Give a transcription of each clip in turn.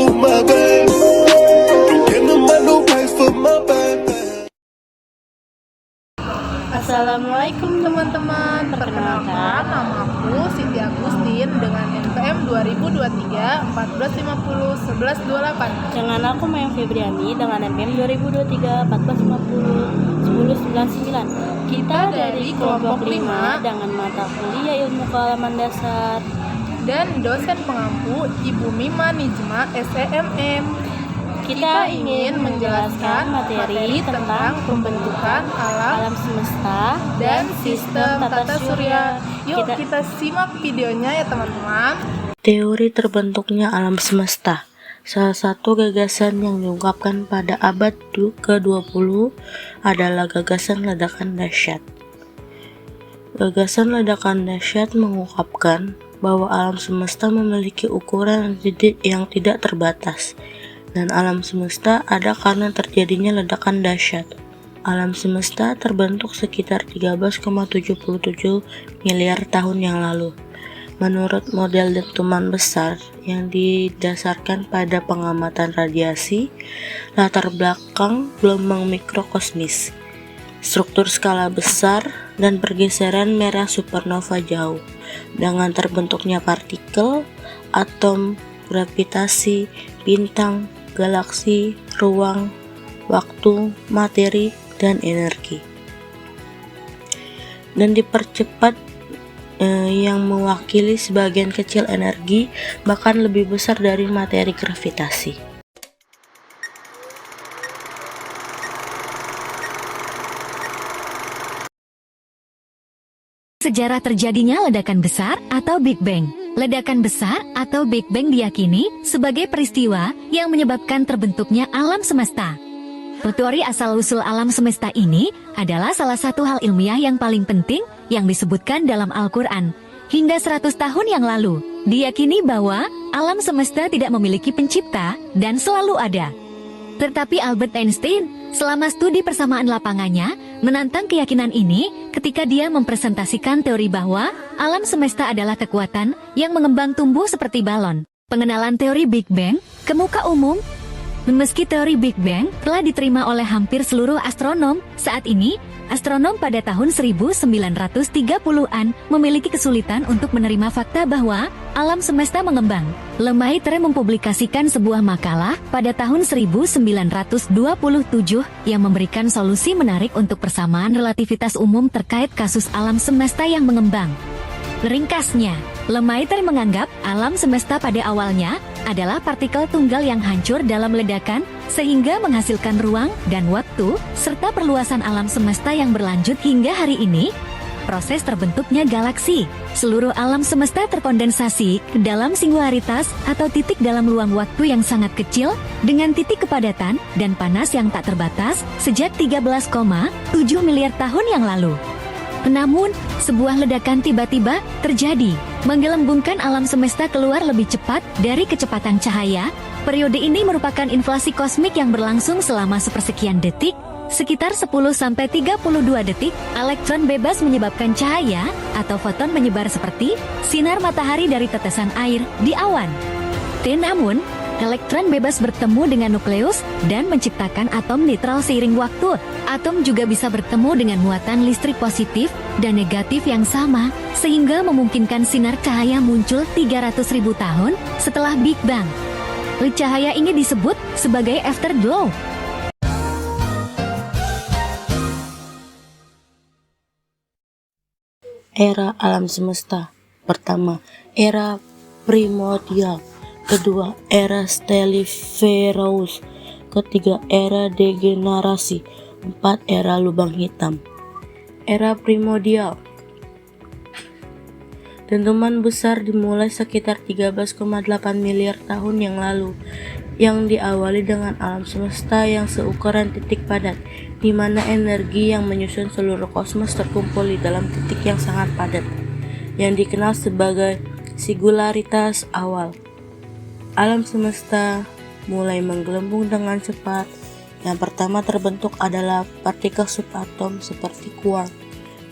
to my baby. Can't nobody no price for my baby. Assalamualaikum teman-teman, perkenalkan nama aku Siti Agustin dengan NPM 2023 1450 1128. Dengan aku Maya Febriani dengan NPM 2023 1450 1099. Kita dari kelompok 5 dengan mata kuliah ilmu kealaman dasar Dan dosen pengampu Ibu Mima Nijma SEMM. Kita ingin menjelaskan materi tentang pembentukan alam semesta dan sistem tata surya. Yuk kita simak videonya ya teman-teman. Teori terbentuknya alam semesta. Salah satu gagasan yang diungkapkan pada abad ke-20 adalah gagasan ledakan dahsyat. Gagasan ledakan dahsyat mengungkapkan bahwa alam semesta memiliki ukuran yang tidak terbatas, dan alam semesta ada karena terjadinya ledakan dahsyat. Alam semesta terbentuk sekitar 13,77 miliar tahun yang lalu. Menurut model dentuman besar yang didasarkan pada pengamatan radiasi, latar belakang gelombang mikrokosmis, struktur skala besar, dan pergeseran merah supernova jauh, dengan terbentuknya partikel, atom, gravitasi, bintang, galaksi, ruang, waktu, materi, dan energi. Dan dipercepat yang mewakili sebagian kecil energi, bahkan lebih besar dari materi gravitasi. Sejarah terjadinya ledakan besar atau Big Bang. Ledakan besar atau Big Bang diyakini sebagai peristiwa yang menyebabkan terbentuknya alam semesta. Teori asal-usul alam semesta ini adalah salah satu hal ilmiah yang paling penting yang disebutkan dalam Al-Quran. Hingga 100 tahun yang lalu, diyakini bahwa alam semesta tidak memiliki pencipta dan selalu ada. Tetapi Albert Einstein, selama studi persamaan lapangannya, menantang keyakinan ini ketika dia mempresentasikan teori bahwa alam semesta adalah kekuatan yang mengembang tumbuh seperti balon. Pengenalan teori Big Bang ke muka umum. Meski teori Big Bang telah diterima oleh hampir seluruh astronom, saat ini, astronom pada tahun 1930-an memiliki kesulitan untuk menerima fakta bahwa alam semesta mengembang. Lemaitre mempublikasikan sebuah makalah pada tahun 1927 yang memberikan solusi menarik untuk persamaan relativitas umum terkait kasus alam semesta yang mengembang. Ringkasnya, Lemaitre menganggap alam semesta pada awalnya adalah partikel tunggal yang hancur dalam ledakan, sehingga menghasilkan ruang dan waktu, serta perluasan alam semesta yang berlanjut hingga hari ini. Proses terbentuknya galaksi. Seluruh alam semesta terkondensasi ke dalam singularitas atau titik dalam ruang waktu yang sangat kecil, dengan titik kepadatan dan panas yang tak terbatas, sejak 13,7 miliar tahun yang lalu. Namun, sebuah ledakan tiba-tiba terjadi, menggelembungkan alam semesta keluar lebih cepat dari kecepatan cahaya. Periode ini merupakan inflasi kosmik yang berlangsung selama sepersekian detik, sekitar 10-32 detik. Elektron bebas menyebabkan cahaya atau foton menyebar seperti sinar matahari dari tetesan air di awan. Namun, elektron bebas bertemu dengan nukleus dan menciptakan atom netral seiring waktu. Atom juga bisa bertemu dengan muatan listrik positif dan negatif yang sama, sehingga memungkinkan sinar cahaya muncul 300.000 tahun setelah Big Bang. Cahaya ini disebut sebagai afterglow. Era alam semesta. Pertama, era primordial. Kedua, era Stelliferous. Ketiga, era degenerasi. 4, era lubang hitam. Era primordial. Dentuman besar dimulai sekitar 13,8 miliar tahun yang lalu, yang diawali dengan alam semesta yang seukuran titik padat, di mana energi yang menyusun seluruh kosmos terkumpul di dalam titik yang sangat padat, yang dikenal sebagai singularitas awal. Alam semesta mulai menggelembung dengan cepat. Yang pertama terbentuk adalah partikel subatom seperti quark,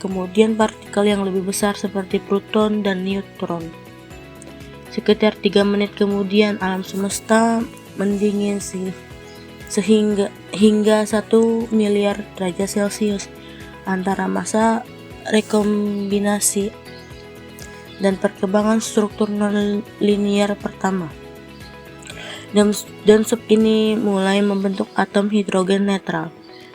kemudian partikel yang lebih besar seperti proton dan neutron. Sekitar 3 menit kemudian, alam semesta mendingin hingga 1 miliar derajat Celcius antara masa rekombinasi dan perkembangan struktur non-linear pertama. Dan sup ini mulai membentuk atom hidrogen netral,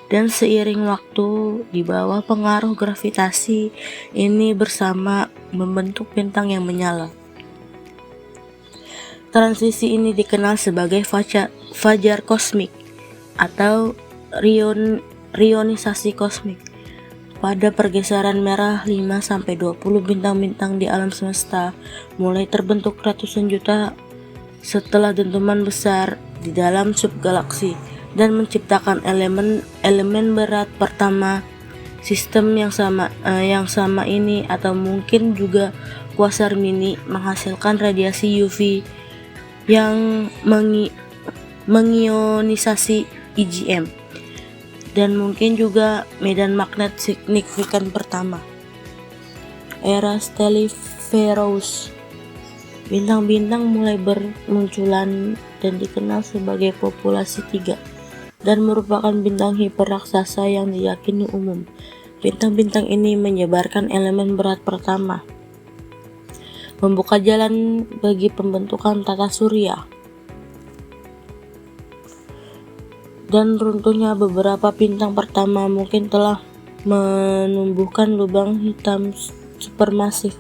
dan seiring waktu di bawah pengaruh gravitasi ini bersama membentuk bintang yang menyala. Transisi ini dikenal sebagai fajar kosmik atau rionisasi kosmik. Pada pergeseran merah 5-20 bintang-bintang di alam semesta mulai terbentuk ratusan juta setelah dentuman besar di dalam subgalaksi dan menciptakan elemen berat pertama. Sistem yang sama ini atau mungkin juga kuasar mini menghasilkan radiasi UV yang mengionisasi IgM dan mungkin juga medan magnet signifikan pertama. Era Stelliferous. Bintang-bintang mulai bermunculan dan dikenal sebagai populasi 3 dan merupakan bintang hiperraksasa yang diyakini umum. Bintang-bintang ini menyebarkan elemen berat pertama, membuka jalan bagi pembentukan tata surya. Dan runtuhnya beberapa bintang pertama mungkin telah menumbuhkan lubang hitam supermasif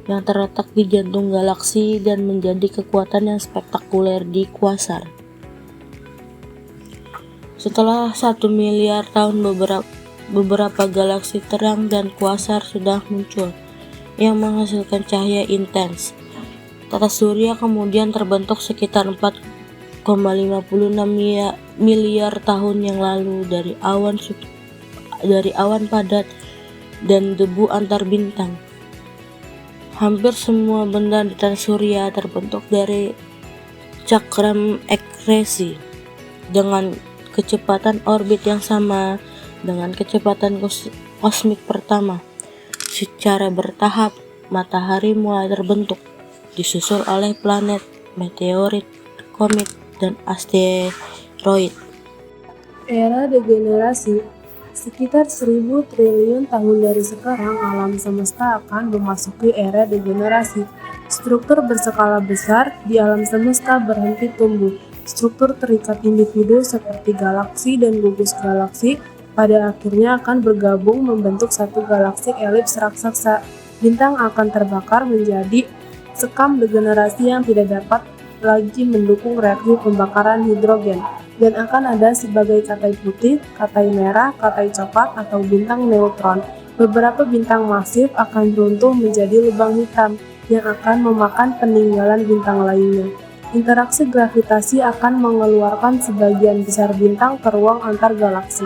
yang terletak di jantung galaksi dan menjadi kekuatan yang spektakuler di kuasar. Setelah 1 miliar tahun beberapa galaksi terang dan kuasar sudah muncul yang menghasilkan cahaya intens. Tata surya kemudian terbentuk sekitar 4,56 miliar tahun yang lalu dari awan padat dan debu antar bintang. Hampir semua benda di tata surya terbentuk dari cakram akresi dengan kecepatan orbit yang sama dengan kecepatan kosmik pertama. Secara bertahap, matahari mulai terbentuk, disusul oleh planet, meteorit, komet, dan asteroid. Era degenerasi. Sekitar 1000 triliun tahun dari sekarang, alam semesta akan memasuki era degenerasi. Struktur berskala besar di alam semesta berhenti tumbuh. Struktur terikat individu seperti galaksi dan gugus galaksi pada akhirnya akan bergabung membentuk satu galaksi elips raksasa. Bintang akan terbakar menjadi sekam degenerasi yang tidak dapat lagi mendukung reaksi pembakaran hidrogen, dan akan ada sebagai katai putih, katai merah, katai coklat, atau bintang neutron. Beberapa bintang masif akan runtuh menjadi lubang hitam yang akan memakan peninggalan bintang lainnya. Interaksi gravitasi akan mengeluarkan sebagian besar bintang ke ruang antar galaksi.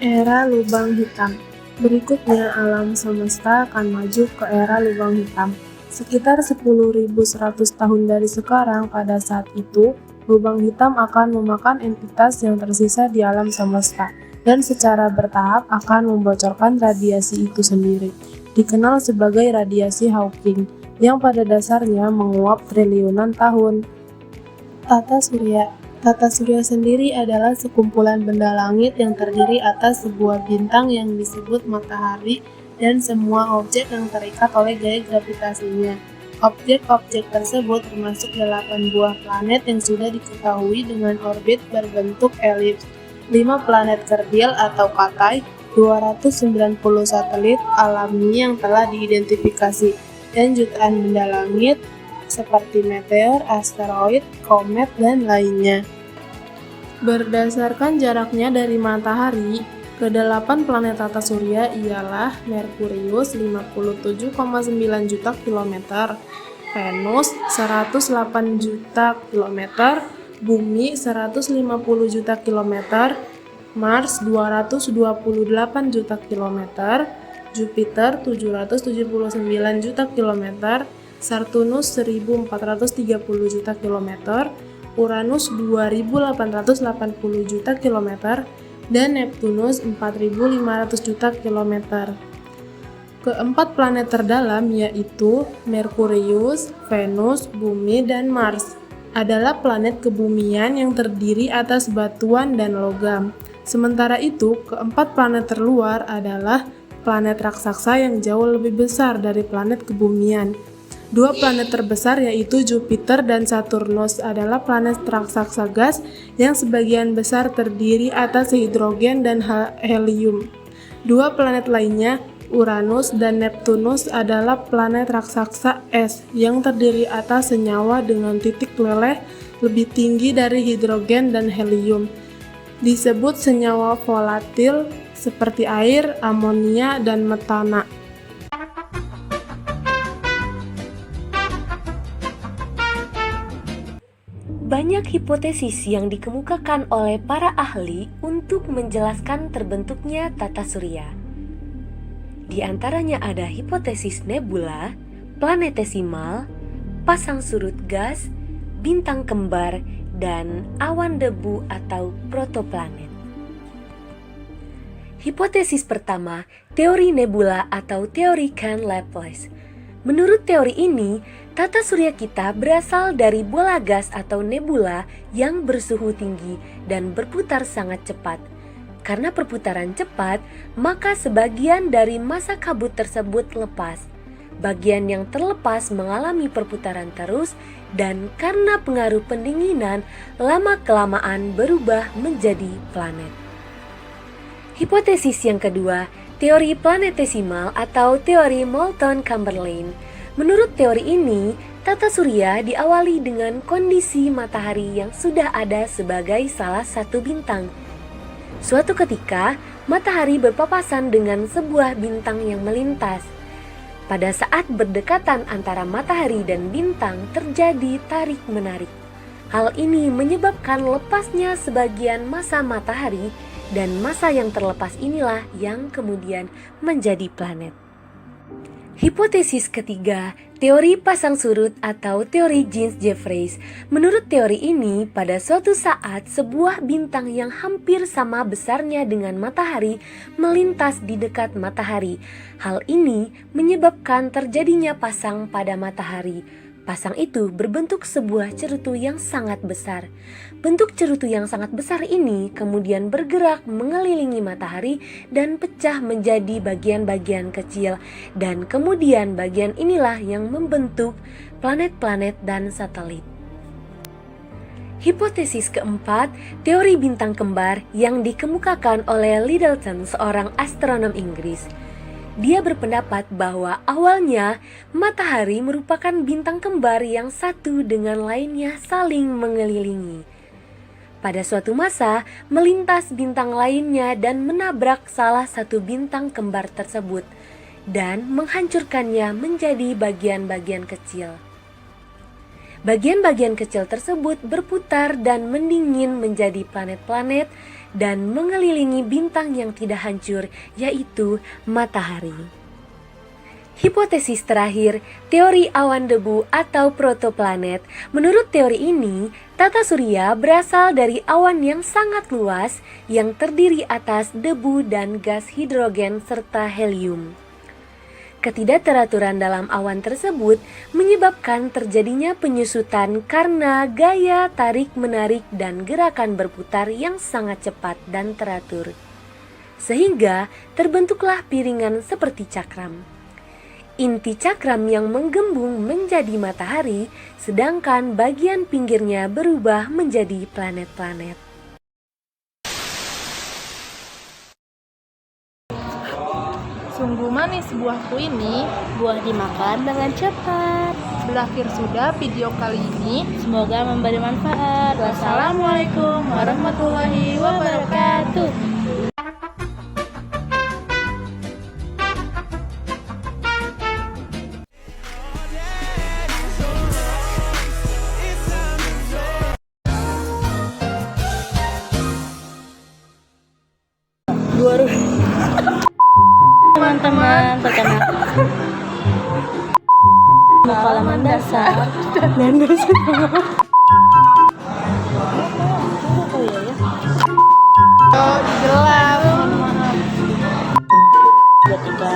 Era lubang hitam. Berikutnya, alam semesta akan maju ke era lubang hitam. Sekitar 10.100 tahun dari sekarang, pada saat itu, lubang hitam akan memakan entitas yang tersisa di alam semesta dan secara bertahap akan membocorkan radiasi itu sendiri, dikenal sebagai radiasi Hawking, yang pada dasarnya menguap triliunan tahun. Tata surya. Tata surya sendiri adalah sekumpulan benda langit yang terdiri atas sebuah bintang yang disebut matahari dan semua objek yang terikat oleh gaya gravitasinya. Objek-objek tersebut termasuk 8 buah planet yang sudah diketahui dengan orbit berbentuk elips, 5 planet kerdil atau katai, 290 satelit alami yang telah diidentifikasi, dan jutaan benda langit seperti meteor, asteroid, komet, dan lainnya. Berdasarkan jaraknya dari matahari, ke-8 planet tata surya ialah Merkurius 57,9 juta kilometer, Venus 108 juta kilometer, Bumi 150 juta kilometer, Mars 228 juta kilometer, Jupiter 779 juta kilometer, Saturnus 1430 juta kilometer, Uranus 2880 juta kilometer, dan Neptunus 4.500 juta kilometer. Keempat planet terdalam yaitu Merkurius, Venus, Bumi, dan Mars. adalah planet kebumian yang terdiri atas batuan dan logam. Sementara itu, keempat planet terluar adalah planet raksasa yang jauh lebih besar dari planet kebumian. Dua planet terbesar yaitu Jupiter dan Saturnus adalah planet raksasa gas yang sebagian besar terdiri atas hidrogen dan helium. Dua planet lainnya, Uranus dan Neptunus adalah planet raksasa es yang terdiri atas senyawa dengan titik leleh lebih tinggi dari hidrogen dan helium. Disebut senyawa volatil seperti air, amonia, dan metana. Banyak hipotesis yang dikemukakan oleh para ahli untuk menjelaskan terbentuknya tata surya. Di antaranya ada hipotesis nebula, planetesimal, pasang surut gas, bintang kembar, dan awan debu atau protoplanet. Hipotesis pertama, teori nebula atau teori Kahn-Laplace. Menurut teori ini, tata surya kita berasal dari bola gas atau nebula yang bersuhu tinggi dan berputar sangat cepat. Karena perputaran cepat, maka sebagian dari massa kabut tersebut lepas. Bagian yang terlepas mengalami perputaran terus, dan karena pengaruh pendinginan, lama-kelamaan berubah menjadi planet. Hipotesis yang kedua, teori planetesimal atau teori Moulton-Chamberlain. Menurut teori ini, tata surya diawali dengan kondisi matahari yang sudah ada sebagai salah satu bintang. Suatu ketika, matahari berpapasan dengan sebuah bintang yang melintas. Pada saat berdekatan antara matahari dan bintang terjadi tarik-menarik. Hal ini menyebabkan lepasnya sebagian massa matahari, dan massa yang terlepas inilah yang kemudian menjadi planet. Hipotesis ketiga, teori pasang surut atau teori Jeans-Jeffreys. Menurut teori ini, pada suatu saat sebuah bintang yang hampir sama besarnya dengan matahari melintas di dekat matahari. Hal ini menyebabkan terjadinya pasang pada matahari. Pasang itu berbentuk sebuah cerutu yang sangat besar. Bentuk cerutu yang sangat besar ini kemudian bergerak mengelilingi matahari dan pecah menjadi bagian-bagian kecil. Dan kemudian bagian inilah yang membentuk planet-planet dan satelit. Hipotesis keempat, teori bintang kembar yang dikemukakan oleh Lyttleton, seorang astronom Inggris. Dia berpendapat bahwa awalnya matahari merupakan bintang kembar yang satu dengan lainnya saling mengelilingi. Pada suatu masa, melintas bintang lainnya dan menabrak salah satu bintang kembar tersebut dan menghancurkannya menjadi bagian-bagian kecil. Bagian-bagian kecil tersebut berputar dan mendingin menjadi planet-planet dan mengelilingi bintang yang tidak hancur, yaitu matahari. Hipotesis terakhir, teori awan debu atau protoplanet. Menurut teori ini, tata surya berasal dari awan yang sangat luas yang terdiri atas debu dan gas hidrogen serta helium. Ketidakteraturan dalam awan tersebut menyebabkan terjadinya penyusutan karena gaya tarik-menarik dan gerakan berputar yang sangat cepat dan teratur. Sehingga terbentuklah piringan seperti cakram. Inti cakram yang menggembung menjadi matahari, sedangkan bagian pinggirnya berubah menjadi planet-planet. Sungguh manis buahku ini. Buah dimakan dengan cepat. Berakhir sudah video kali ini. Semoga memberi manfaat. Wassalamualaikum warahmatullahi wabarakatuh. Teman-teman, perkenalkan halaman dasar dan Jelas, mohon maaf. 23